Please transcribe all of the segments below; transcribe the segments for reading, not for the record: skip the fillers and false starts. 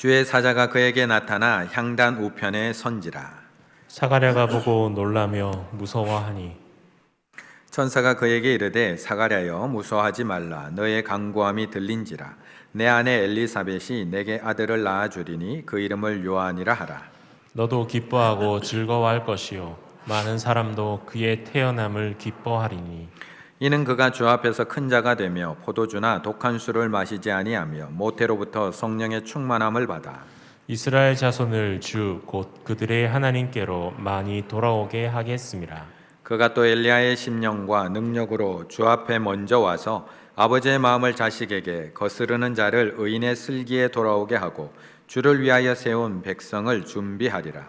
주의 사자가 그에게 나타나 향단 우편에 선지라. 사가랴가 보고 놀라며 무서워하니 천사가 그에게 이르되 사가랴여 무서워하지 말라. 너의 간구함이 들린지라. 내 아내 엘리사벳이 내게 아들을 낳아 주리니 그 이름을 요한이라 하라. 너도 기뻐하고 즐거워할 것이요 많은 사람도 그의 태어남을 기뻐하리니 이는 그가 주 앞에서 큰 자가 되며 포도주나 독한 술을 마시지 아니하며 모태로부터 성령의 충만함을 받아 이스라엘 자손을 주 곧 그들의 하나님께로 많이 돌아오게 하겠음이라. 그가 또 엘리야의 심령과 능력으로 주 앞에 먼저 와서 아버지의 마음을 자식에게 거스르는 자를 의인의 슬기에 돌아오게 하고 주를 위하여 세운 백성을 준비하리라.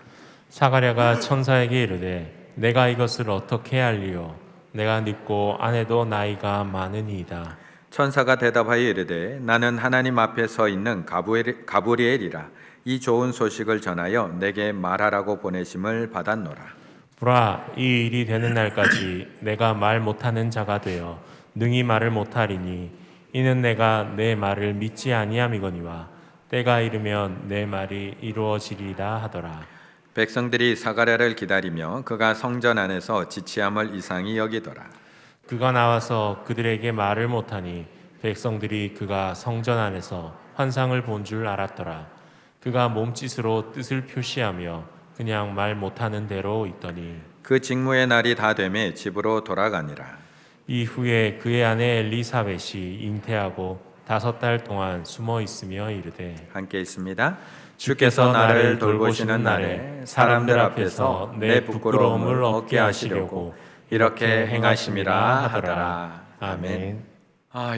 사가랴가 천사에게 이르되 내가 이것을 어떻게 알리요 내가 늙고 아내도 나이가 많으니이다. 천사가 대답하여 이르되 나는 하나님 앞에 서 있는 가브리엘이라. 이 좋은 소식을 전하여 내게 말하라고 보내심을 받았노라. 보라, 이 일이 되는 날까지 내가 말 못하는 자가 되어 능히 말을 못하리니 이는 내가 내 말을 믿지 아니함이거니와 때가 이르면 내 말이 이루어지리라 하더라. 백성들이 사가랴를 기다리며 그가 성전 안에서 지치함을 이상히 여기더라. 그가 나와서 그들에게 말을 못하니 백성들이 그가 성전 안에서 환상을 본 줄 알았더라. 그가 몸짓으로 뜻을 표시하며 그냥 말 못하는 대로 있더니 그 직무의 날이 다 되매 집으로 돌아가니라. 이후에 그의 아내 엘리사벳이 잉태하고 5달 동안 숨어 있으며 이르되 함께 있습니다. 주께서 나를 돌보시는 날에 사람들 앞에서 내 부끄러움을 얻게 하시려고 이렇게 행하심이라 하더라. 아멘.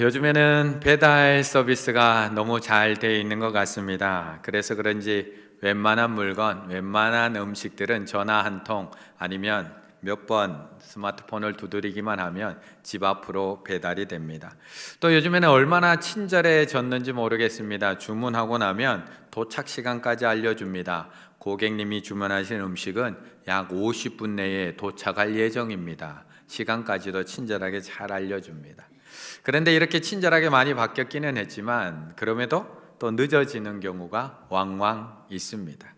요즘에는 배달 서비스가 너무 잘 되어 있는 것 같습니다. 그래서 그런지 웬만한 물건, 웬만한 음식들은 전화 한 통 아니면 몇 번 스마트폰을 두드리기만 하면 집 앞으로 배달이 됩니다. 또 요즘에는 얼마나 친절해졌는지 모르겠습니다. 주문하고 나면 도착 시간까지 알려줍니다. 고객님이 주문하신 음식은 약 50분 내에 도착할 예정입니다. 시간까지도 친절하게 잘 알려줍니다. 그런데 이렇게 친절하게 많이 바뀌었기는 했지만 그럼에도 또 늦어지는 경우가 왕왕 있습니다.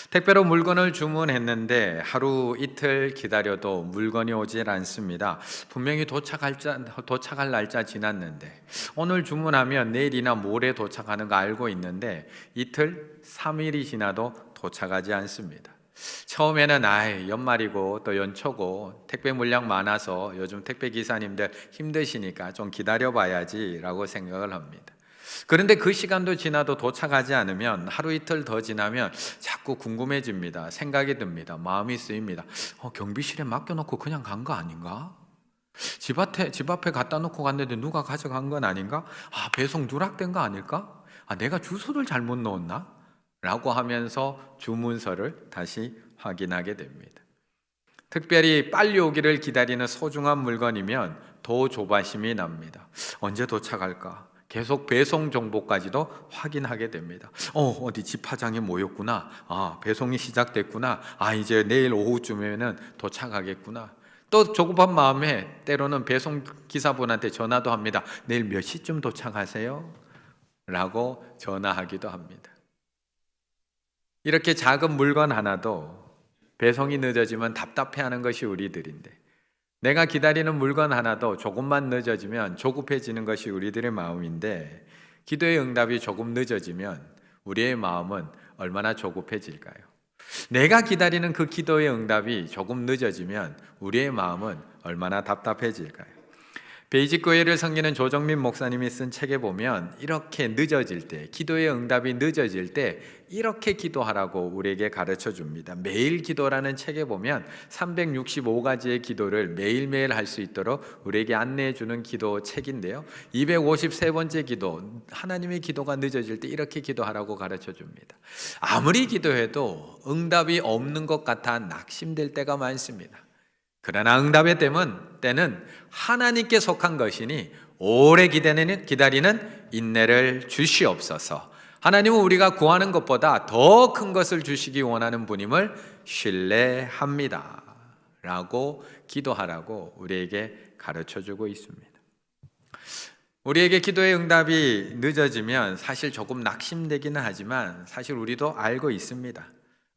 택배로 물건을 주문했는데 하루 이틀 기다려도 물건이 오질 않습니다. 분명히 도착할 날짜 지났는데 오늘 주문하면 내일이나 모레 도착하는 거 알고 있는데 이틀, 3일이 지나도 도착하지 않습니다. 처음에는 연말이고 또 연초고 택배 물량 많아서 요즘 택배 기사님들 힘드시니까 좀 기다려봐야지 라고 생각을 합니다. 그런데 그 시간도 지나도 도착하지 않으면 하루 이틀 더 지나면 자꾸 궁금해집니다. 생각이 듭니다. 마음이 쓰입니다. 경비실에 맡겨놓고 그냥 간 거 아닌가? 집 앞에 갖다 놓고 갔는데 누가 가져간 건 아닌가? 배송 누락된 거 아닐까? 내가 주소를 잘못 넣었나? 라고 하면서 주문서를 다시 확인하게 됩니다. 특별히 빨리 오기를 기다리는 소중한 물건이면 더 조바심이 납니다. 언제 도착할까? 계속 배송 정보까지도 확인하게 됩니다. 어디 집화장에 모였구나. 배송이 시작됐구나. 이제 내일 오후쯤에는 도착하겠구나. 또 조급한 마음에 때로는 배송 기사분한테 전화도 합니다. 내일 몇 시쯤 도착하세요? 라고 전화하기도 합니다. 이렇게 작은 물건 하나도 배송이 늦어지면 답답해하는 것이 우리들인데 내가 기다리는 물건 하나도 조금만 늦어지면 조급해지는 것이 우리들의 마음인데 기도의 응답이 조금 늦어지면 우리의 마음은 얼마나 조급해질까요? 내가 기다리는 그 기도의 응답이 조금 늦어지면 우리의 마음은 얼마나 답답해질까요? 베이직교회를 섬기는 조정민 목사님이 쓴 책에 보면 이렇게 늦어질 때, 기도의 응답이 늦어질 때 이렇게 기도하라고 우리에게 가르쳐 줍니다. 매일 기도라는 책에 보면 365가지의 기도를 매일매일 할 수 있도록 우리에게 안내해 주는 기도 책인데요. 253번째 기도, 하나님의 기도가 늦어질 때 이렇게 기도하라고 가르쳐 줍니다. 아무리 기도해도 응답이 없는 것 같아 낙심될 때가 많습니다. 그러나 응답의 때는 하나님께 속한 것이니 오래 기다리는 인내를 주시옵소서. 하나님은 우리가 구하는 것보다 더 큰 것을 주시기 원하는 분임을 신뢰합니다 라고 기도하라고 우리에게 가르쳐주고 있습니다. 우리에게 기도의 응답이 늦어지면 사실 조금 낙심되기는 하지만 사실 우리도 알고 있습니다.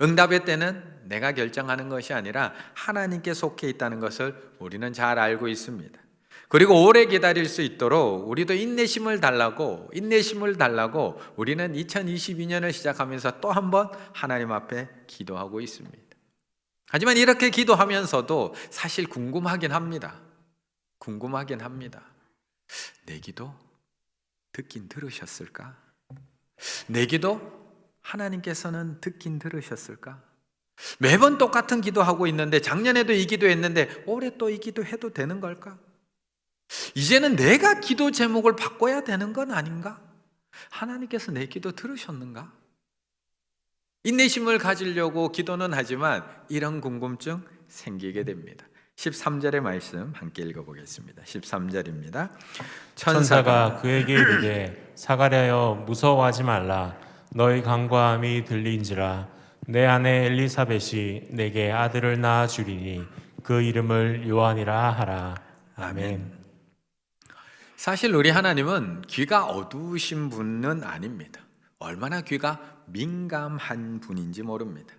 응답의 때는 내가 결정하는 것이 아니라 하나님께 속해 있다는 것을 우리는 잘 알고 있습니다. 그리고 오래 기다릴 수 있도록 우리도 인내심을 달라고 우리는 2022년을 시작하면서 또 한 번 하나님 앞에 기도하고 있습니다. 하지만 이렇게 기도하면서도 사실 궁금하긴 합니다. 내 기도 듣긴 들으셨을까? 내 기도 하나님께서는 듣긴 들으셨을까? 매번 똑같은 기도하고 있는데 작년에도 이 기도했는데 올해 또 이 기도해도 되는 걸까? 이제는 내가 기도 제목을 바꿔야 되는 건 아닌가? 하나님께서 내 기도 들으셨는가? 인내심을 가지려고 기도는 하지만 이런 궁금증 생기게 됩니다. 13절의 말씀 함께 읽어보겠습니다. 13절입니다. 천사가 그에게 이르되 사가랴여 무서워하지 말라. 너희 간과함이 들린지라. 내 아내 엘리사벳이 내게 아들을 낳아 주리니 그 이름을 요한이라 하라. 아멘. 사실 우리 하나님은 귀가 어두우신 분은 아닙니다. 얼마나 귀가 민감한 분인지 모릅니다.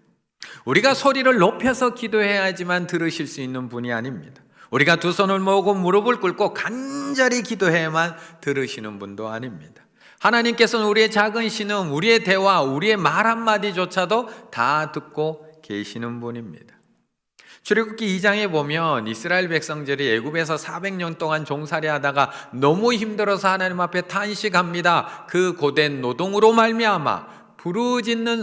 우리가 소리를 높여서 기도해야지만 들으실 수 있는 분이 아닙니다. 우리가 두 손을 모으고 무릎을 꿇고 간절히 기도해야만 들으시는 분도 아닙니다. 하나님께서는 우리의 작은 신음, 우리의 대화, 우리의 말 한마디조차도 다 듣고 계시는 분입니다. 출애굽기 2장에 보면 이스라엘 백성들이 애굽에서 400년 동안 종살이 하다가 너무 힘들어서 하나님 앞에 탄식합니다. 그 고된 노동으로 말미암아 부르짖는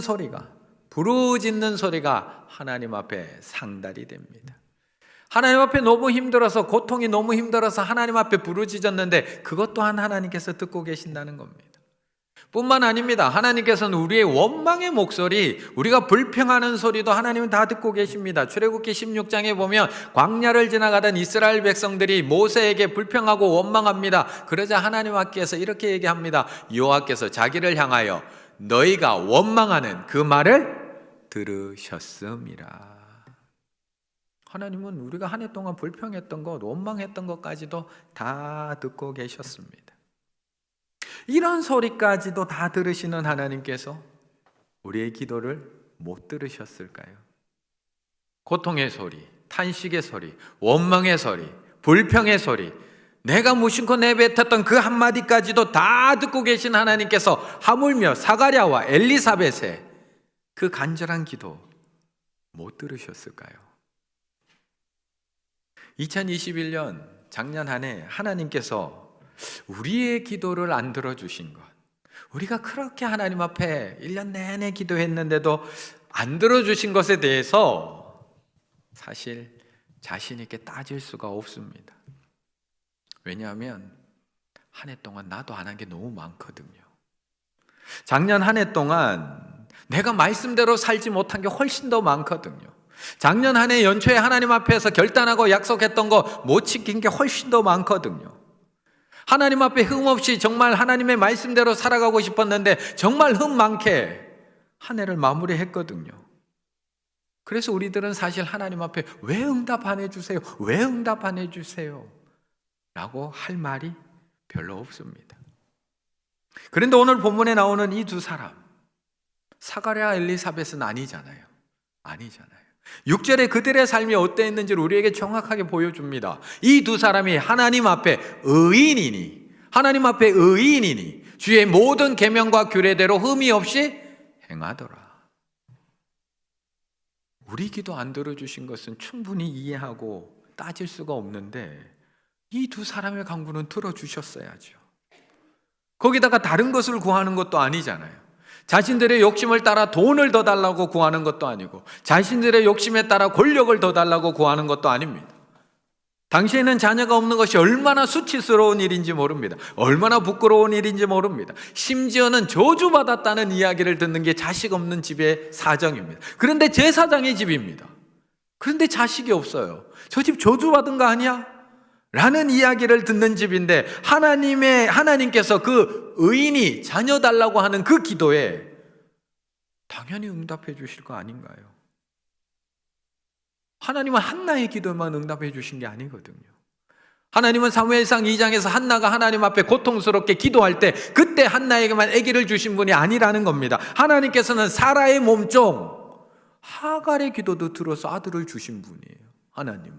소리가 하나님 앞에 상달이 됩니다. 하나님 앞에 너무 힘들어서, 고통이 너무 힘들어서 하나님 앞에 부르짖었는데 그것 또한 하나님께서 듣고 계신다는 겁니다. 뿐만 아닙니다. 하나님께서는 우리의 원망의 목소리, 우리가 불평하는 소리도 하나님은 다 듣고 계십니다. 출애굽기 16장에 보면 광야를 지나가던 이스라엘 백성들이 모세에게 불평하고 원망합니다. 그러자 하나님 앞에서 이렇게 얘기합니다. 여호와께서 자기를 향하여 너희가 원망하는 그 말을 들으셨음이라. 하나님은 우리가 한 해 동안 불평했던 것, 원망했던 것까지도 다 듣고 계셨습니다. 이런 소리까지도 다 들으시는 하나님께서 우리의 기도를 못 들으셨을까요? 고통의 소리, 탄식의 소리, 원망의 소리, 불평의 소리, 내가 무심코 내뱉었던 그 한마디까지도 다 듣고 계신 하나님께서 하물며 사가랴와 엘리사벳의 그 간절한 기도 못 들으셨을까요? 2021년 작년 한 해 하나님께서 우리의 기도를 안 들어주신 것, 우리가 그렇게 하나님 앞에 1년 내내 기도했는데도 안 들어주신 것에 대해서 사실 자신 있게 따질 수가 없습니다. 왜냐하면 한 해 동안 나도 안 한 게 너무 많거든요. 작년 한 해 동안 내가 말씀대로 살지 못한 게 훨씬 더 많거든요. 작년 한 해 연초에 하나님 앞에서 결단하고 약속했던 거 못 지킨 게 훨씬 더 많거든요. 하나님 앞에 흠없이 정말 하나님의 말씀대로 살아가고 싶었는데 정말 흠 많게 한 해를 마무리했거든요. 그래서 우리들은 사실 하나님 앞에 왜 응답 안 해주세요? 왜 응답 안 해주세요? 라고 할 말이 별로 없습니다. 그런데 오늘 본문에 나오는 이 두 사람, 사가랴 엘리사벳은 아니잖아요. 6절에 그들의 삶이 어땠는지를 우리에게 정확하게 보여줍니다. 이 두 사람이 하나님 앞에 의인이니 주의 모든 계명과 규례대로 흠이 없이 행하더라. 우리 기도 안 들어주신 것은 충분히 이해하고 따질 수가 없는데 이 두 사람의 간구는 들어주셨어야죠. 거기다가 다른 것을 구하는 것도 아니잖아요. 자신들의 욕심을 따라 돈을 더 달라고 구하는 것도 아니고 자신들의 욕심에 따라 권력을 더 달라고 구하는 것도 아닙니다. 당시에는 자녀가 없는 것이 얼마나 수치스러운 일인지 모릅니다. 얼마나 부끄러운 일인지 모릅니다. 심지어는 저주받았다는 이야기를 듣는 게 자식 없는 집의 사정입니다. 그런데 제사장의 집입니다. 그런데 자식이 없어요. 저 집 저주받은 거 아니야? 라는 이야기를 듣는 집인데 하나님께서 그 의인이 자녀 달라고 하는 그 기도에 당연히 응답해 주실 거 아닌가요? 하나님은 한나의 기도만 응답해 주신 게 아니거든요. 하나님은 사무엘상 2장에서 한나가 하나님 앞에 고통스럽게 기도할 때 그때 한나에게만 아기를 주신 분이 아니라는 겁니다. 하나님께서는 사라의 몸종 하갈의 기도도 들어서 아들을 주신 분이에요. 하나님은.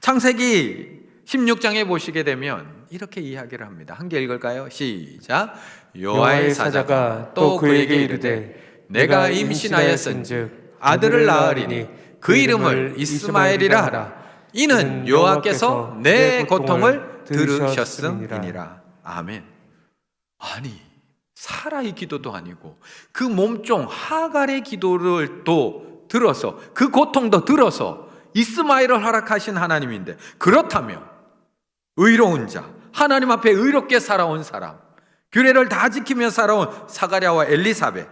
창세기 16장에 보시게 되면 이렇게 이야기를 합니다. 한 개 읽을까요? 시작. 여호와의 사자가 또 그에게 이르되 내가 임신하였은즉 아들을 낳으리니 그 이름을 이스마엘이라 하라. 이는 여호와께서 내 고통을 들으셨음이니라. 아멘. 아니, 사라의 기도도 아니고 그 몸종 하갈의 기도를 또 들어서 그 고통도 들어서 이스마엘을 허락하신 하나님인데, 그렇다면 의로운 자, 하나님 앞에 의롭게 살아온 사람, 규례를 다 지키며 살아온 사가랴와 엘리사벳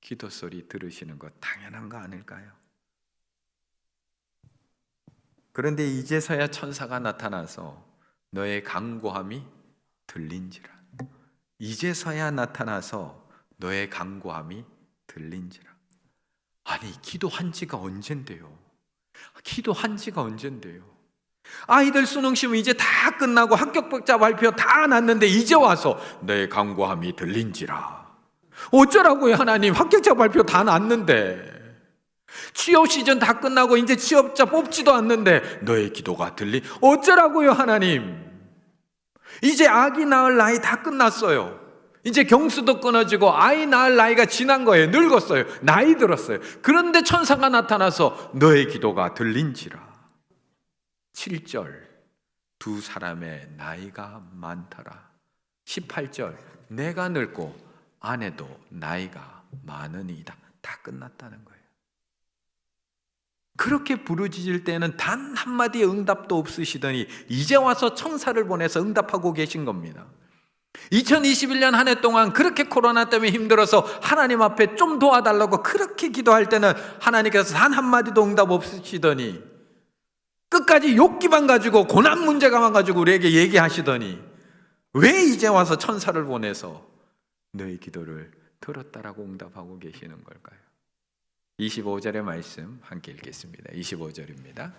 기도 소리 들으시는 것 당연한 거 아닐까요? 그런데 이제서야 천사가 나타나서 너의 간구함이 들린지라. 이제서야 나타나서 너의 간구함이 들린지라. 아니, 기도한 지가 언젠데요? 기도한 지가 언젠데요? 아이들 수능 시험 이제 다 끝나고 합격자 발표 다 났는데 이제 와서 너의 간구함이 들린지라. 어쩌라고요, 하나님? 합격자 발표 다 났는데, 취업 시즌 다 끝나고 이제 취업자 뽑지도 않는데 너의 기도가 어쩌라고요, 하나님? 이제 아기 낳을 나이 다 끝났어요. 이제 경수도 끊어지고 아이 낳을 나이가 지난 거예요. 늙었어요. 나이 들었어요. 그런데 천사가 나타나서 너의 기도가 들린지라. 7절 두 사람의 나이가 많더라. 18절 내가 늙고 아내도 나이가 많으니이다. 다 끝났다는 거예요. 그렇게 부르짖을 때는 단 한마디의 응답도 없으시더니 이제 와서 천사를 보내서 응답하고 계신 겁니다. 2021년 한 해 동안 그렇게 코로나 때문에 힘들어서 하나님 앞에 좀 도와달라고 그렇게 기도할 때는 하나님께서 단 한마디도 응답 없으시더니 끝까지 욕기만 가지고 고난 문제가만 가지고 우리에게 얘기하시더니 왜 이제 와서 천사를 보내서 너의 기도를 들었다라고 응답하고 계시는 걸까요? 25절의 말씀 함께 읽겠습니다. 25절입니다.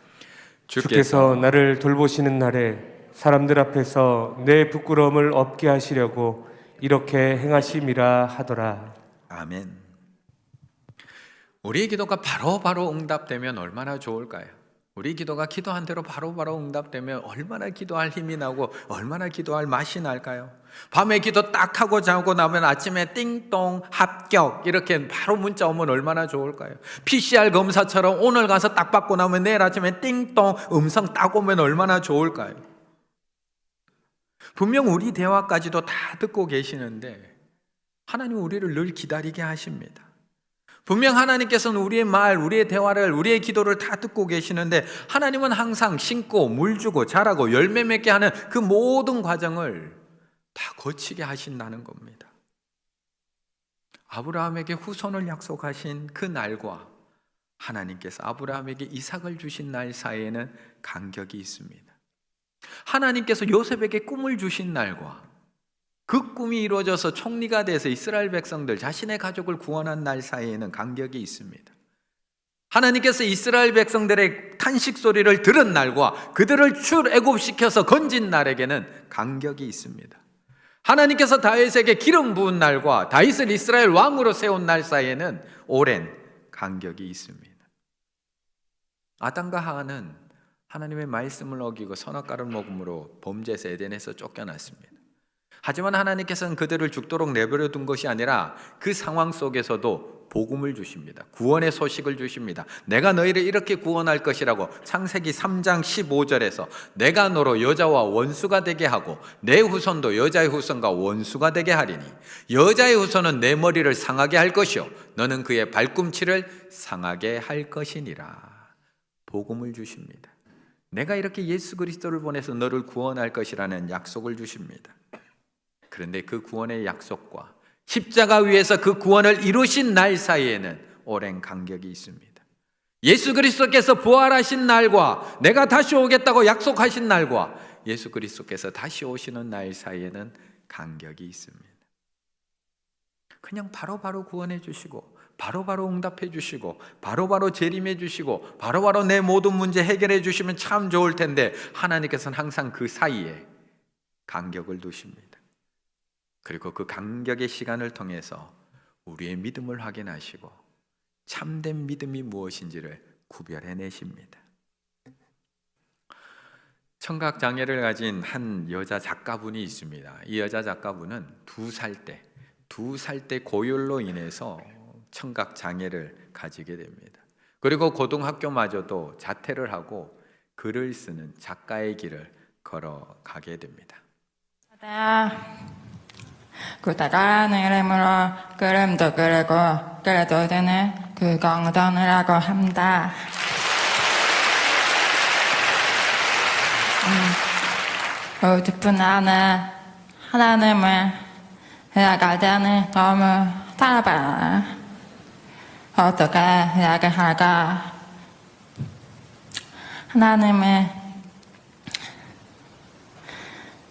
주께서 나를 돌보시는 날에 사람들 앞에서 내 부끄러움을 없게 하시려고 이렇게 행하심이라 하더라. 아멘. 우리의 기도가 바로바로 응답되면 얼마나 좋을까요? 우리 기도가 기도한 대로 바로바로 응답되면 얼마나 기도할 힘이 나고 얼마나 기도할 맛이 날까요? 밤에 기도 딱 하고 자고 나면 아침에 띵동 합격 이렇게 바로 문자 오면 얼마나 좋을까요? PCR 검사처럼 오늘 가서 딱 받고 나면 내일 아침에 띵동 음성 딱 오면 얼마나 좋을까요? 분명 우리 대화까지도 다 듣고 계시는데 하나님 우리를 늘 기다리게 하십니다. 분명 하나님께서는 우리의 말, 우리의 대화를, 우리의 기도를 다 듣고 계시는데 하나님은 항상 심고 물 주고 자라고 열매 맺게 하는 그 모든 과정을 다 거치게 하신다는 겁니다. 아브라함에게 후손을 약속하신 그 날과 하나님께서 아브라함에게 이삭을 주신 날 사이에는 간격이 있습니다. 하나님께서 요셉에게 꿈을 주신 날과 그 꿈이 이루어져서 총리가 돼서 이스라엘 백성들 자신의 가족을 구원한 날 사이에는 간격이 있습니다. 하나님께서 이스라엘 백성들의 탄식 소리를 들은 날과 그들을 출애굽시켜서 건진 날에게는 간격이 있습니다. 하나님께서 다윗에게 기름 부은 날과 다윗을 이스라엘 왕으로 세운 날 사이에는 오랜 간격이 있습니다. 아담과 하와는 하나님의 말씀을 어기고 선악과를 먹음으로 범죄에서 에덴에서 쫓겨났습니다. 하지만 하나님께서는 그들을 죽도록 내버려 둔 것이 아니라 그 상황 속에서도 복음을 주십니다. 구원의 소식을 주십니다. 내가 너희를 이렇게 구원할 것이라고 창세기 3장 15절에서 내가 너로 여자와 원수가 되게 하고 내 후손도 여자의 후손과 원수가 되게 하리니 여자의 후손은 내 머리를 상하게 할 것이요 너는 그의 발꿈치를 상하게 할 것이니라. 복음을 주십니다. 내가 이렇게 예수 그리스도를 보내서 너를 구원할 것이라는 약속을 주십니다. 그런데 그 구원의 약속과 십자가 위에서 그 구원을 이루신 날 사이에는 오랜 간격이 있습니다. 예수 그리스도께서 부활하신 날과 내가 다시 오겠다고 약속하신 날과 예수 그리스도께서 다시 오시는 날 사이에는 간격이 있습니다. 그냥 바로바로 구원해 주시고 바로바로 응답해 주시고 바로바로 재림해 주시고 바로바로 내 모든 문제 해결해 주시면 참 좋을 텐데 하나님께서는 항상 그 사이에 간격을 두십니다. 그리고 그 간격의 시간을 통해서 우리의 믿음을 확인하시고 참된 믿음이 무엇인지를 구별해내십니다. 청각장애를 가진 한 여자 작가분이 있습니다. 이 여자 작가분은 2살 때 고열로 인해서 청각장애를 가지게 됩니다. 그리고 고등학교마저도 자퇴를 하고 글을 쓰는 작가의 길을 걸어가게 됩니다. 구다라는 이름으로 그림도 그리고 그래도 되는 구공돈이라고 합니다. 우주뿐 안에 하나님을 해야갈 때는 너무 답답해. 어떻게 이야기할까? 하나님의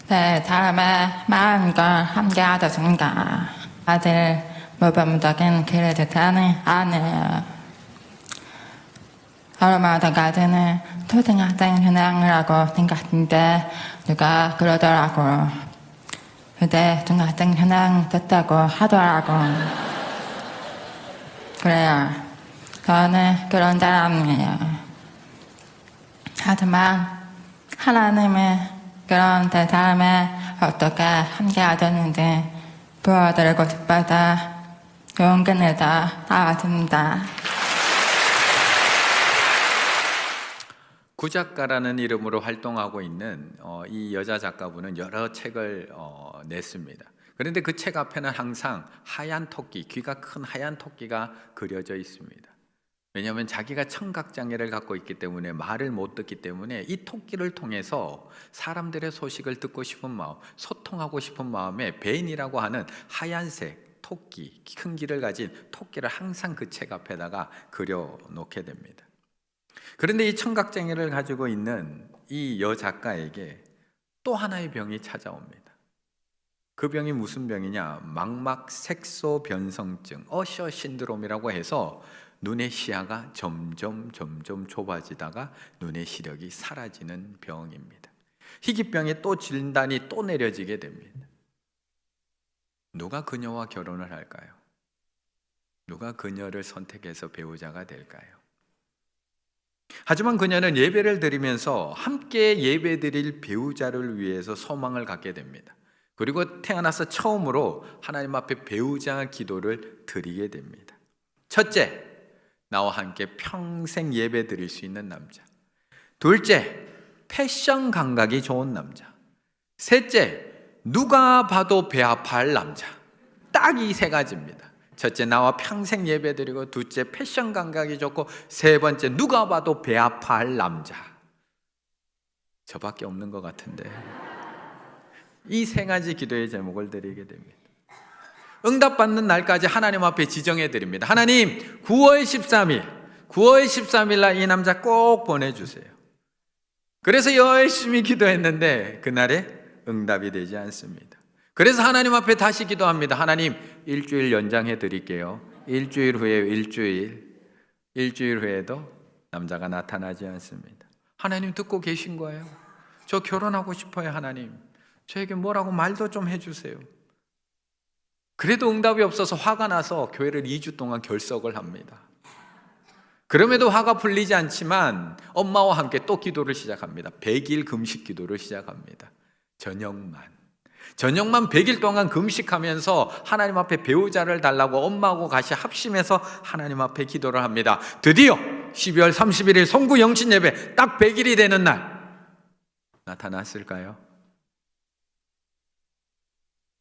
내 삶의 마음과 함께 하셨습니다. 아들 모범적인 길을 듣다니 아니에요. 얼마 전까지는 초등학생 현황이라고 생각했는데 누가 그러더라고. 그때 중학생 현황 됐다고 하더라고. 그래요. 저는 그런 사람이에요. 하지만 하나님의 그런 제 삶에 어떻게 함께 하셨는지 보여드리고 싶어서 용기 내서 나왔습니다. 구작가라는 이름으로 활동하고 있는 이 여자 작가분은 여러 책을 냈습니다. 그런데 그 책 앞에는 항상 하얀 토끼, 귀가 큰 하얀 토끼가 그려져 있습니다. 왜냐하면 자기가 청각장애를 갖고 있기 때문에 말을 못 듣기 때문에 이 토끼를 통해서 사람들의 소식을 듣고 싶은 마음, 소통하고 싶은 마음에 벤이라고 하는 하얀색 토끼, 큰 귀를 가진 토끼를 항상 그 책 앞에다가 그려놓게 됩니다. 그런데 이 청각장애를 가지고 있는 이 여작가에게 또 하나의 병이 찾아옵니다. 그 병이 무슨 병이냐? 망막색소변성증, 어셔 신드롬이라고 해서 눈의 시야가 점점 좁아지다가 눈의 시력이 사라지는 병입니다. 희귀병에 또 진단이 또 내려지게 됩니다. 누가 그녀와 결혼을 할까요? 누가 그녀를 선택해서 배우자가 될까요? 하지만 그녀는 예배를 드리면서 함께 예배드릴 배우자를 위해서 소망을 갖게 됩니다. 그리고 태어나서 처음으로 하나님 앞에 배우자 기도를 드리게 됩니다. 첫째, 나와 함께 평생 예배 드릴 수 있는 남자. 둘째, 패션 감각이 좋은 남자. 셋째, 누가 봐도 배 아파할 남자. 딱 이 세 가지입니다. 첫째, 나와 평생 예배 드리고, 둘째, 패션 감각이 좋고, 세 번째, 누가 봐도 배 아파할 남자. 저밖에 없는 것 같은데 이 세 가지 기도의 제목을 드리게 됩니다. 응답받는 날까지 하나님 앞에 지정해 드립니다. 하나님, 9월 13일 날 이 남자 꼭 보내주세요. 그래서 열심히 기도했는데 그날에 응답이 되지 않습니다. 그래서 하나님 앞에 다시 기도합니다. 하나님, 일주일 연장해 드릴게요. 일주일 후에도 남자가 나타나지 않습니다. 하나님 듣고 계신 거예요? 저 결혼하고 싶어요. 하나님, 저에게 뭐라고 말도 좀 해주세요. 그래도 응답이 없어서 화가 나서 교회를 2주 동안 결석을 합니다. 그럼에도 화가 풀리지 않지만 엄마와 함께 또 기도를 시작합니다. 100일 금식 기도를 시작합니다. 저녁만 100일 동안 금식하면서 하나님 앞에 배우자를 달라고 엄마하고 같이 합심해서 하나님 앞에 기도를 합니다. 드디어 12월 31일 송구 영신 예배 딱 100일이 되는 날 나타났을까요?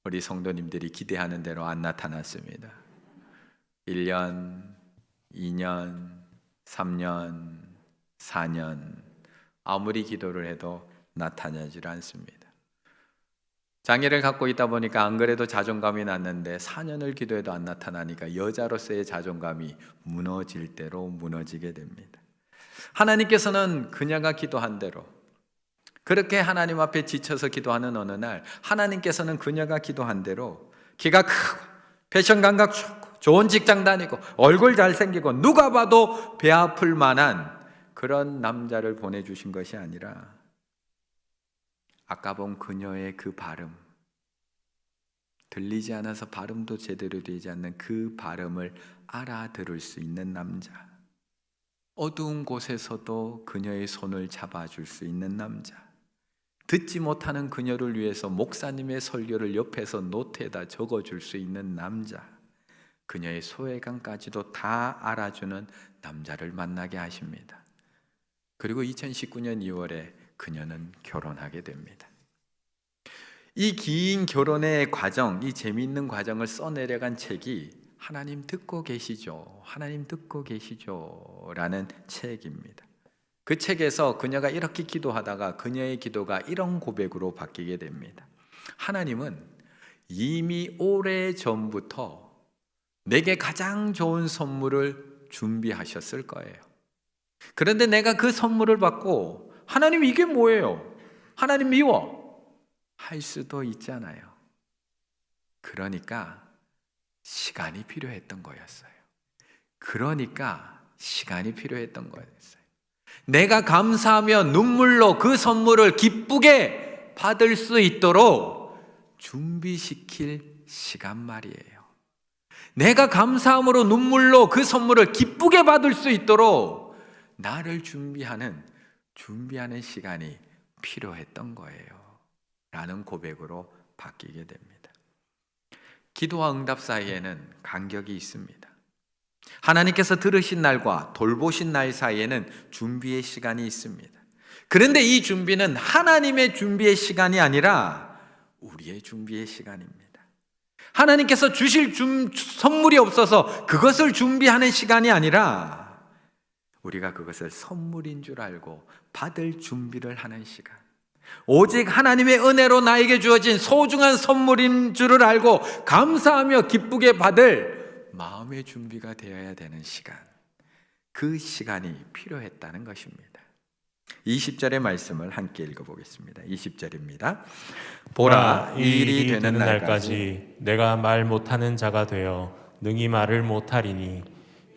우리 성도님들이 기대하는 대로 안 나타났습니다. 1년, 2년, 3년, 4년 아무리 기도를 해도 나타나질 않습니다. 장애를 갖고 있다 보니까 안 그래도 자존감이 났는데 4년을 기도해도 안 나타나니까 여자로서의 자존감이 무너질 대로 무너지게 됩니다. 하나님께서는 그녀가 기도한 대로 그렇게 하나님 앞에 지쳐서 기도하는 어느 날 하나님께서는 그녀가 기도한 대로 키가 크고 패션 감각 좋고 좋은 직장 다니고 얼굴 잘생기고 누가 봐도 배 아플 만한 그런 남자를 보내주신 것이 아니라 아까 본 그녀의 그 발음, 들리지 않아서 발음도 제대로 되지 않는 그 발음을 알아들을 수 있는 남자, 어두운 곳에서도 그녀의 손을 잡아줄 수 있는 남자, 듣지 못하는 그녀를 위해서 목사님의 설교를 옆에서 노트에다 적어줄 수 있는 남자, 그녀의 소외감까지도 다 알아주는 남자를 만나게 하십니다. 그리고 2019년 2월에 그녀는 결혼하게 됩니다. 이 긴 결혼의 과정, 이 재미있는 과정을 써내려간 책이 하나님 듣고 계시죠? 하나님 듣고 계시죠? 라는 책입니다. 그 책에서 그녀가 이렇게 기도하다가 그녀의 기도가 이런 고백으로 바뀌게 됩니다. 하나님은 이미 오래전부터 내게 가장 좋은 선물을 준비하셨을 거예요. 그런데 내가 그 선물을 받고 하나님 이게 뭐예요? 하나님 미워 할 수도 있잖아요. 그러니까 시간이 필요했던 거였어요. 내가 감사하며 눈물로 그 선물을 기쁘게 받을 수 있도록 준비시킬 시간 말이에요. 내가 감사함으로 눈물로 그 선물을 기쁘게 받을 수 있도록 나를 준비하는 시간이 필요했던 거예요. 라는 고백으로 바뀌게 됩니다. 기도와 응답 사이에는 간격이 있습니다. 하나님께서 들으신 날과 돌보신 날 사이에는 준비의 시간이 있습니다. 그런데 이 준비는 하나님의 준비의 시간이 아니라 우리의 준비의 시간입니다. 하나님께서 주실 선물이 없어서 그것을 준비하는 시간이 아니라 우리가 그것을 선물인 줄 알고 받을 준비를 하는 시간, 오직 하나님의 은혜로 나에게 주어진 소중한 선물인 줄을 알고 감사하며 기쁘게 받을 마음의 준비가 되어야 되는 시간, 그 시간이 필요했다는 것입니다. 20절의 말씀을 함께 읽어보겠습니다. 20절입니다. 보라, 이 일이 되는 날까지 내가 말 못하는 자가 되어 능히 말을 못하리니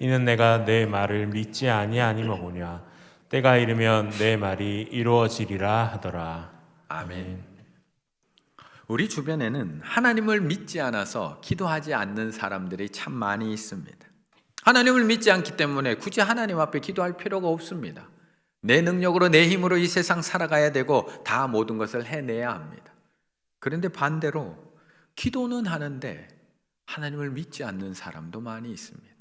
이는 내가 내 말을 믿지 아니하니머구냐. 때가 이르면 내 말이 이루어지리라 하더라. 아멘. 우리 주변에는 하나님을 믿지 않아서 기도하지 않는 사람들이 참 많이 있습니다. 하나님을 믿지 않기 때문에 굳이 하나님 앞에 기도할 필요가 없습니다. 내 능력으로 내 힘으로 이 세상 살아가야 되고 다 모든 것을 해내야 합니다. 그런데 반대로 기도는 하는데 하나님을 믿지 않는 사람도 많이 있습니다.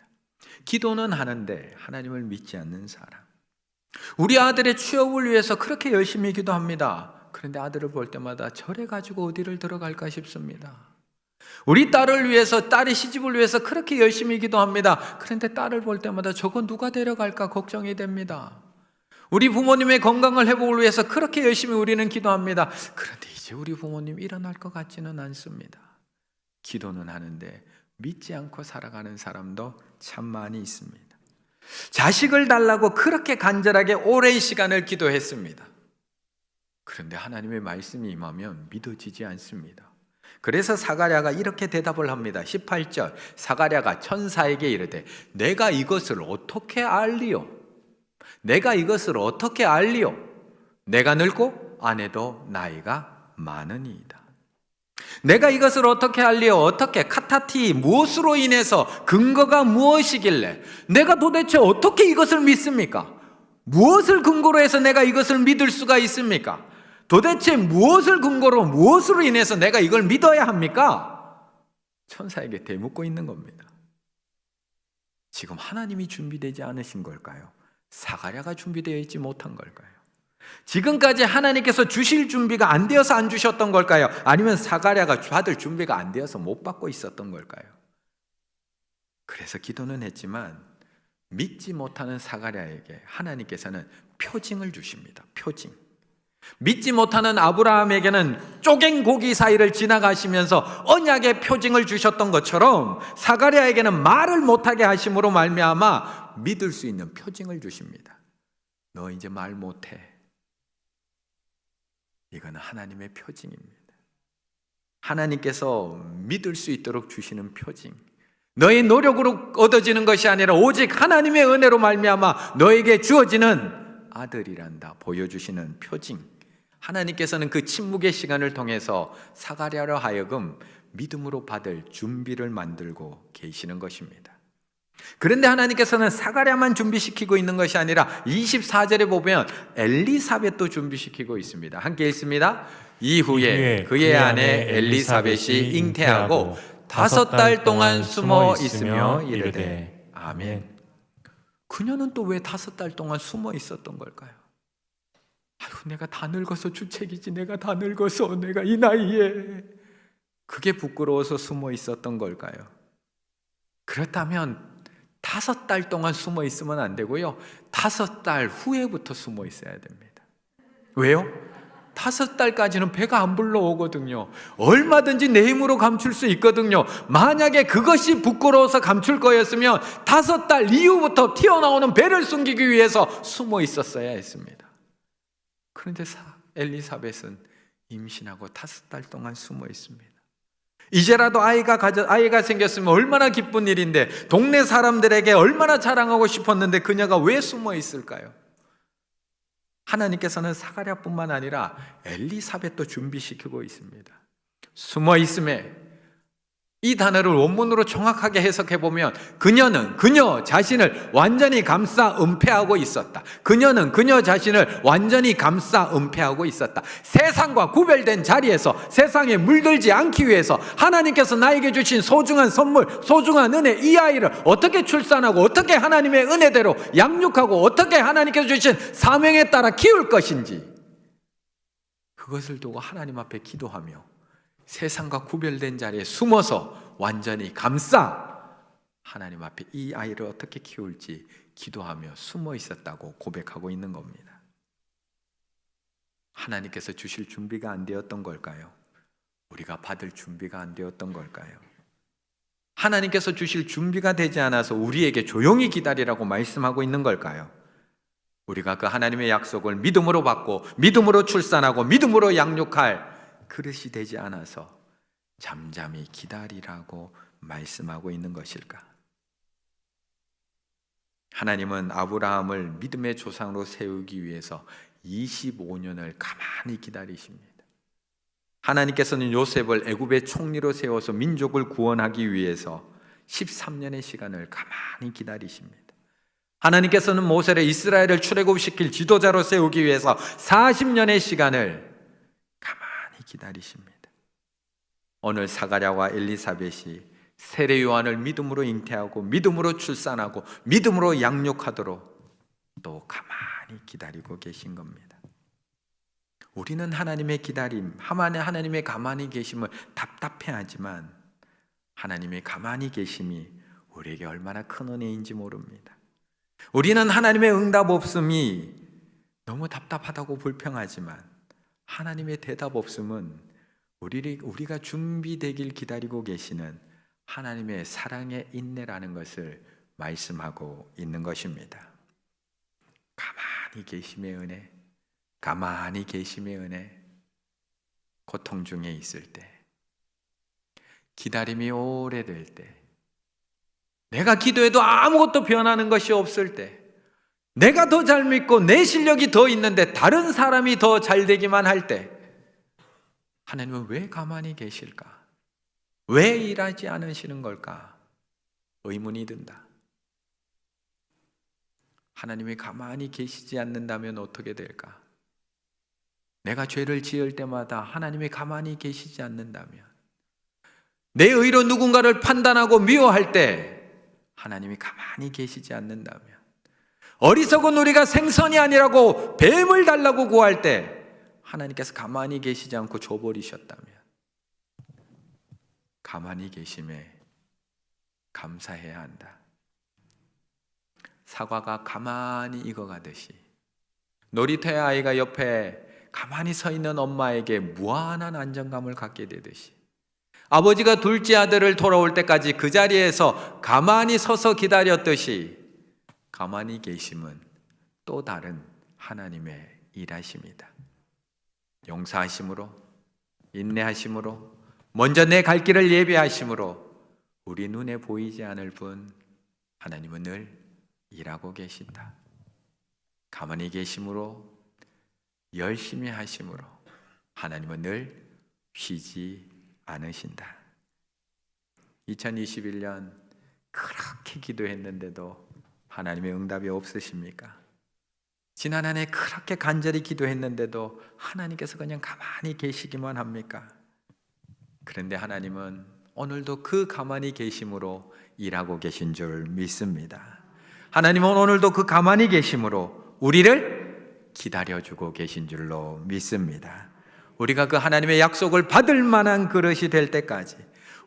기도는 하는데 하나님을 믿지 않는 사람. 우리 아들의 취업을 위해서 그렇게 열심히 기도합니다. 그런데 아들을 볼 때마다 저래 가지고 어디를 들어갈까 싶습니다. 우리 딸을 위해서, 딸의 시집을 위해서 그렇게 열심히 기도합니다. 그런데 딸을 볼 때마다 저거 누가 데려갈까 걱정이 됩니다. 우리 부모님의 건강을 회복을 위해서 그렇게 열심히 우리는 기도합니다. 그런데 이제 우리 부모님 일어날 것 같지는 않습니다. 기도는 하는데 믿지 않고 살아가는 사람도 참 많이 있습니다. 자식을 달라고 그렇게 간절하게 오랜 시간을 기도했습니다. 그런데 하나님의 말씀이 임하면 믿어지지 않습니다. 그래서 사가랴가 이렇게 대답을 합니다. 18절, 사가랴가 천사에게 이르되 내가 이것을 어떻게 알리오? 내가 늙고 아내도 나이가 많으니이다. 내가 이것을 어떻게 알리오? 어떻게? 카타티, 무엇으로 인해서? 근거가 무엇이길래? 내가 도대체 어떻게 이것을 믿습니까? 무엇을 근거로 해서 내가 이것을 믿을 수가 있습니까? 도대체 무엇을 근거로, 무엇으로 인해서 내가 이걸 믿어야 합니까? 천사에게 대묻고 있는 겁니다. 지금 하나님이 준비되지 않으신 걸까요? 사가랴가 준비되어 있지 못한 걸까요? 지금까지 하나님께서 주실 준비가 안 되어서 안 주셨던 걸까요? 아니면 사가랴가 받을 준비가 안 되어서 못 받고 있었던 걸까요? 그래서 기도는 했지만 믿지 못하는 사가랴에게 하나님께서는 표징을 주십니다. 표징. 믿지 못하는 아브라함에게는 쪼갠 고기 사이를 지나가시면서 언약의 표징을 주셨던 것처럼 사가랴에게는 말을 못하게 하심으로 말미암아 믿을 수 있는 표징을 주십니다. 너 이제 말 못해. 이건 하나님의 표징입니다. 하나님께서 믿을 수 있도록 주시는 표징. 너의 노력으로 얻어지는 것이 아니라 오직 하나님의 은혜로 말미암아 너에게 주어지는 아들이란다 보여주시는 표징. 하나님께서는 그 침묵의 시간을 통해서 사가랴로 하여금 믿음으로 받을 준비를 만들고 계시는 것입니다. 그런데 하나님께서는 사가랴만 준비시키고 있는 것이 아니라 24절에 보면 엘리사벳도 준비시키고 있습니다. 함께 읽습니다. 이후에 그의 아내 엘리사벳이 잉태하고 5달 동안 숨어 있으며 이르되 아멘. 그녀는 또 왜 5달 동안 숨어 있었던 걸까요? 아이고, 내가 다 늙어서 주책이지, 내가 다 늙어서 내가 이 나이에, 그게 부끄러워서 숨어 있었던 걸까요? 그렇다면 5달 동안 숨어 있으면 안 되고요, 5달 후에부터 숨어 있어야 됩니다. 왜요? 5달까지는 배가 안 불러오거든요. 얼마든지 내 힘으로 감출 수 있거든요. 만약에 그것이 부끄러워서 감출 거였으면 5달 이후부터 튀어나오는 배를 숨기기 위해서 숨어 있었어야 했습니다. 그런데 엘리사벳은 임신하고 5달 동안 숨어 있습니다. 이제라도 아이가 생겼으면 얼마나 기쁜 일인데, 동네 사람들에게 얼마나 자랑하고 싶었는데 그녀가 왜 숨어 있을까요? 하나님께서는 사가랴뿐만 아니라 엘리사벳도 준비시키고 있습니다. 숨어 있음에, 이 단어를 원문으로 정확하게 해석해 보면 그녀 자신을 완전히 감싸 은폐하고 있었다. 그녀는 그녀 자신을 완전히 감싸 은폐하고 있었다. 세상과 구별된 자리에서 세상에 물들지 않기 위해서 하나님께서 나에게 주신 소중한 선물, 소중한 은혜, 이 아이를 어떻게 출산하고 어떻게 하나님의 은혜대로 양육하고 어떻게 하나님께서 주신 사명에 따라 키울 것인지, 그것을 두고 하나님 앞에 기도하며 세상과 구별된 자리에 숨어서 완전히 감싸 하나님 앞에 이 아이를 어떻게 키울지 기도하며 숨어 있었다고 고백하고 있는 겁니다. 하나님께서 주실 준비가 안 되었던 걸까요? 우리가 받을 준비가 안 되었던 걸까요? 하나님께서 주실 준비가 되지 않아서 우리에게 조용히 기다리라고 말씀하고 있는 걸까요? 우리가 그 하나님의 약속을 믿음으로 받고 믿음으로 출산하고 믿음으로 양육할 그릇이 되지 않아서 잠잠히 기다리라고 말씀하고 있는 것일까? 하나님은 아브라함을 믿음의 조상으로 세우기 위해서 25년을 가만히 기다리십니다. 하나님께서는 요셉을 애굽의 총리로 세워서 민족을 구원하기 위해서 13년의 시간을 가만히 기다리십니다. 하나님께서는 모세를 이스라엘을 출애굽시킬 지도자로 세우기 위해서 40년의 시간을 가만히 기다리십니다. 오늘 사가랴와 엘리사벳이 세례 요한을 믿음으로 잉태하고 믿음으로 출산하고 믿음으로 양육하도록 또 가만히 기다리고 계신 겁니다. 우리는 하나님의 기다림, 하나님의 가만히 계심을 답답해하지만 하나님의 가만히 계심이 우리에게 얼마나 큰 은혜인지 모릅니다. 우리는 하나님의 응답 없음이 너무 답답하다고 불평하지만 하나님의 대답 없음은 우리가 준비되길 기다리고 계시는 하나님의 사랑의 인내라는 것을 말씀하고 있는 것입니다. 가만히 계심의 은혜, 가만히 계심의 은혜. 고통 중에 있을 때, 기다림이 오래될 때, 내가 기도해도 아무것도 변하는 것이 없을 때, 내가 더 잘 믿고 내 실력이 더 있는데 다른 사람이 더 잘 되기만 할 때, 하나님은 왜 가만히 계실까? 왜 일하지 않으시는 걸까? 의문이 든다. 하나님이 가만히 계시지 않는다면 어떻게 될까? 내가 죄를 지을 때마다 하나님이 가만히 계시지 않는다면, 내 의로 누군가를 판단하고 미워할 때 하나님이 가만히 계시지 않는다면, 어리석은 우리가 생선이 아니라고 뱀을 달라고 구할 때 하나님께서 가만히 계시지 않고 줘버리셨다면, 가만히 계심에 감사해야 한다. 사과가 가만히 익어가듯이 놀이터의 아이가 옆에 가만히 서 있는 엄마에게 무한한 안정감을 갖게 되듯이, 아버지가 둘째 아들을 돌아올 때까지 그 자리에서 가만히 서서 기다렸듯이 가만히 계심은 또 다른 하나님의 일하심이다. 용서하심으로, 인내하심으로, 먼저 내 갈 길을 예비하심으로 우리 눈에 보이지 않을 뿐 하나님은 늘 일하고 계신다. 가만히 계심으로, 열심히 하심으로 하나님은 늘 쉬지 않으신다. 2021년 그렇게 기도했는데도 하나님의 응답이 없으십니까? 지난 한 해 그렇게 간절히 기도했는데도 하나님께서 그냥 가만히 계시기만 합니까? 그런데 하나님은 오늘도 그 가만히 계심으로 일하고 계신 줄 믿습니다. 하나님은 오늘도 그 가만히 계심으로 우리를 기다려주고 계신 줄로 믿습니다. 우리가 그 하나님의 약속을 받을 만한 그릇이 될 때까지,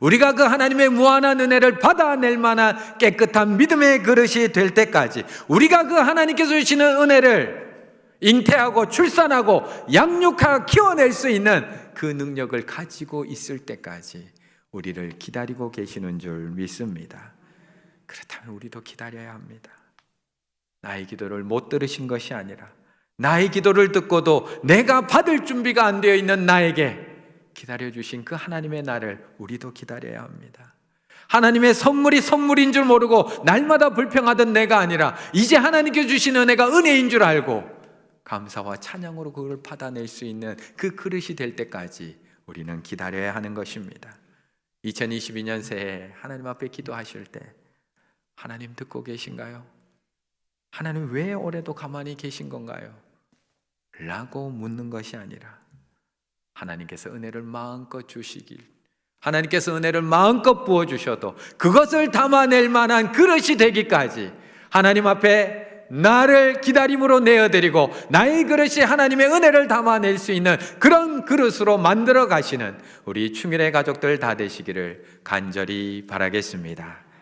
우리가 그 하나님의 무한한 은혜를 받아낼 만한 깨끗한 믿음의 그릇이 될 때까지, 우리가 그 하나님께서 주시는 은혜를 잉태하고 출산하고 양육하고 키워낼 수 있는 그 능력을 가지고 있을 때까지 우리를 기다리고 계시는 줄 믿습니다. 그렇다면 우리도 기다려야 합니다. 나의 기도를 못 들으신 것이 아니라 나의 기도를 듣고도 내가 받을 준비가 안 되어 있는 나에게 기다려주신 그 하나님의 날을 우리도 기다려야 합니다. 하나님의 선물이 선물인 줄 모르고 날마다 불평하던 내가 아니라 이제 하나님께 주신 은혜가 은혜인 줄 알고 감사와 찬양으로 그걸 받아낼 수 있는 그 그릇이 될 때까지 우리는 기다려야 하는 것입니다. 2022년 새해 하나님 앞에 기도하실 때 하나님 듣고 계신가요? 하나님 왜 올해도 가만히 계신 건가요? 라고 묻는 것이 아니라 하나님께서 은혜를 마음껏 주시길, 하나님께서 은혜를 마음껏 부어주셔도 그것을 담아낼 만한 그릇이 되기까지 하나님 앞에 나를 기다림으로 내어드리고 나의 그릇이 하나님의 은혜를 담아낼 수 있는 그런 그릇으로 만들어 가시는 우리 충일의 가족들 다 되시기를 간절히 바라겠습니다.